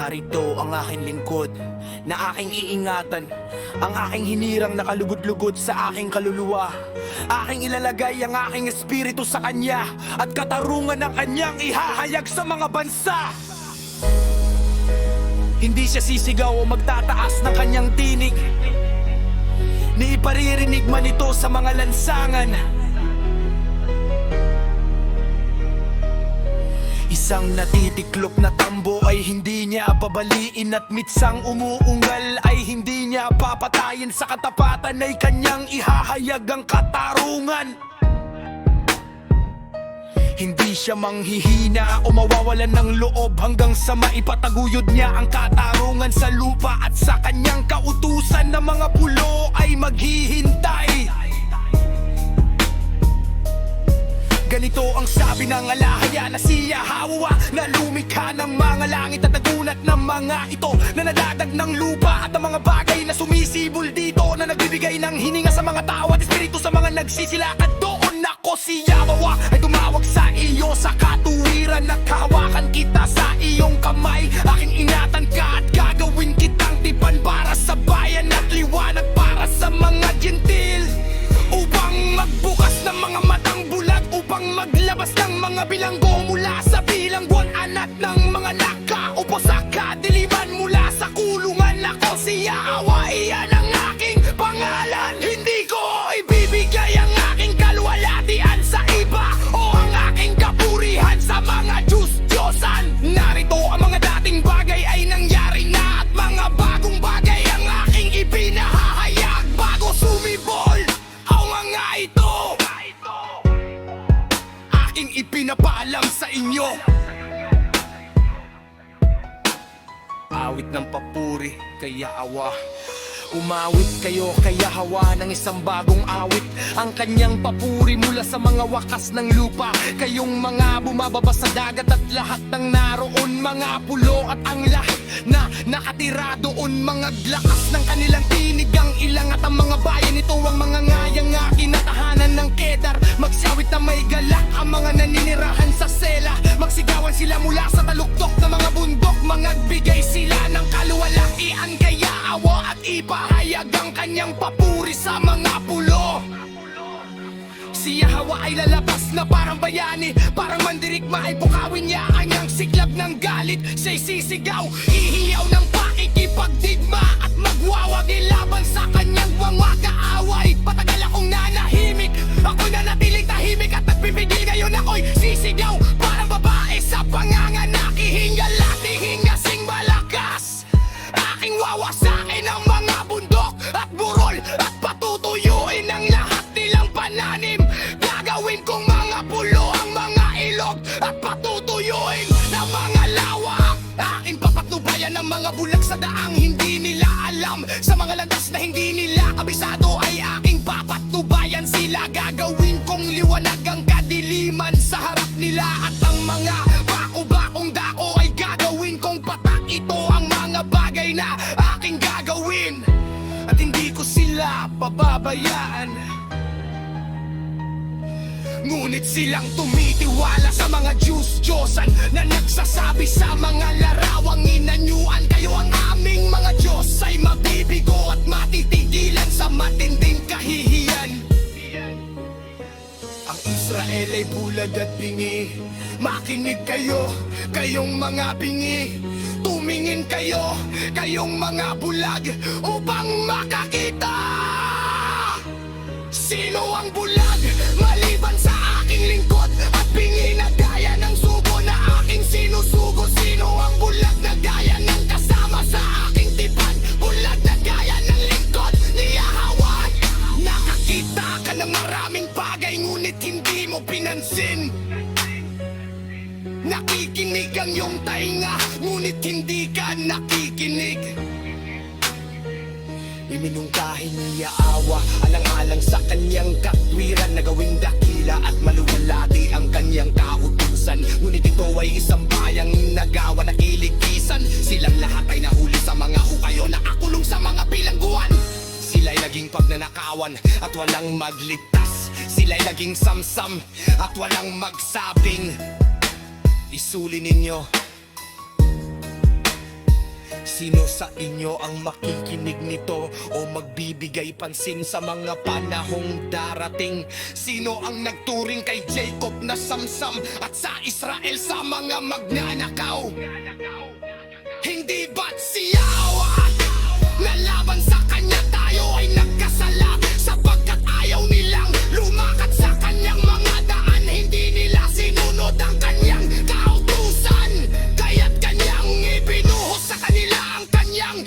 Narito ang aking lingkod na aking iingatan, ang aking hinirang nakalugod-lugod sa aking kaluluwa. Aking ilalagay ang aking espiritu sa kanya at katarungan ng kanyang ihahayag sa mga bansa. Hindi siya sisigaw o magtataas ng kanyang tinig, ni iparirinig man ito sa mga lansangan. Isang natitiklop na tambo ay hindi niya babaliin, at mitsang umuunggal ay hindi niya papatayin. Sa katapatan ay kanyang ihahayag ang katarungan. Hindi siya manghihina o mawawalan ng loob hanggang sa maipataguyod niya ang katarungan sa lupa, at sa kanyang kautusan na mga pulo ay maghihintay. Ganito ang sabi ng alahaya na si Yahweh, na lumikha ng mga langit at nagunat ng mga ito, na nadadag ng lupa at ang mga bagay na sumisibol dito, na nagbibigay ng hininga sa mga tao at espiritu sa mga nagsisilakad doon. Ako si Yahweh ay tumawag sa iyo sa katuwiran, nakahawakan kita sa iyong kamay. Aking ingatan ka at gagawin kitang tipan para sa bayan at liwanag para sa mga gentil, upang magbukas ng mga matang bulag, upang maglabas ng mga bilanggo mula sa bilangguan, anat ng mga nakaupo sa kadiliman mula sa kulungan. Ako si Yahweh, iyan ang aking pangalan. Hindi ko ibibigay ang aking kalwalatian sa iba o ang aking kapurihan sa mga Diyos-Diyosan. Narito ang mga dating bagay ay nangyari na, at mga bagong bagay ang aking ipinahahayag bago sumibol ang mga ito. Aking ipinapaalam sa inyo. Awit ng papuri kay Yahweh. Umawit kayo kay Yahweh ng isang bagong awit, ang kanyang papuri mula sa mga wakas ng lupa. Kayong mga bumababa sa dagat at lahat ng naroon, mga pulo at ang lahat na nakatira doon, mga lakas ng kanilang tinig ang ilang at ang mga bayan. Ito ang mga ngayang kinatahanan ng Kedar. Magsawit na may galak ang mga naninirahan sa sela, magsigawan sila mula sa taluktok na mga bundok, mangagbigay sila ng kaluwalhatian kay Yahweh at ipahayag ang kanyang papuri sa mga pulo. Si Yahweh ay lalabas na parang bayani, parang mandirigma ay bukawin niya ang kanyang siklab ng galit. Siya'y sisigaw, ihiyaw ng pakikipagdigma at magwawagi laban sa kanyang mga kaaway. Patagal akong nanahimik, ako'y nanatiling tahimik at nagpipigil. Ngayon ako'y sisigaw parang babae sa panganganak, ihingal at ihingasing malakas. Aking wawasakin ang mga bundok at burol, at patutuyuin ang lahat nilang pananim. Gagawin kong mga pulo ang mga ilog, at patutuyuin ng mga lawa. Aking papatnubayan ang mga bulag sa daang hindi nila alam, sa mga landas na hindi nila kabisado ay aking papatnubayan sila. Gagawin kong liwanag ang kadiliman sa harap nila, at ang mga bako-bakong dako ay gagawin kong patak. Ito ang mga bagay na aking gagawin, at hindi ko sila pababayaan. Ngunit silang tumitiwala sa mga Diyos-Diyosan na nagsasabi sa mga larawang inanyuan. Kayo ang aming mga Diyos ay mabibigo at matitigilan sa matinding kahihiyan. Ang Israel ay bulad at bingi. Makinig kayo, kayong mga bingi. Tumingin kayo, kayong mga bulag, upang makakita. Sino ang bulag maliban sa aking lingkod at bingi na gaya ng subo na aking sinusugo? Sino ang bulag na gaya ng kasama sa aking tipan? Bulag na gaya ng lingkod ni Yahweh. Nakakita ka ng maraming bagay ngunit hindi mo pinansin. Nakikinig ang iyong tainga ngunit hindi ka nakikinig. Iminungkahi ni Yahweh alang-alang sa kanyang katwiran, na gawing dakila at maluwalhati ang kanyang kautusan. Ngunit ito ay isang bayang nagawa na iligisan. Silang lahat ay nahuli sa mga hukayo, nakakulong sa mga bilangguan. Sila'y naging pagnanakawan at walang magligtas. Sila'y naging samsam at walang magsabing, isuli ninyo Sino sa inyo ang makikinig nito o magbibigay pansin sa mga panahong darating? Sino ang nagturing kay Jacob na samsam at sa Israel sa mga magnanakaw? Hindi ba't si Yahweh na laban sa kanya tayo ay nagkasala? Sapagkat ayaw nilang lumakad sa kanyang mga daan, hindi nila sinunod ang kanyang kautusan, kaya't kanyang ibinuhos sa kanila ang kanyang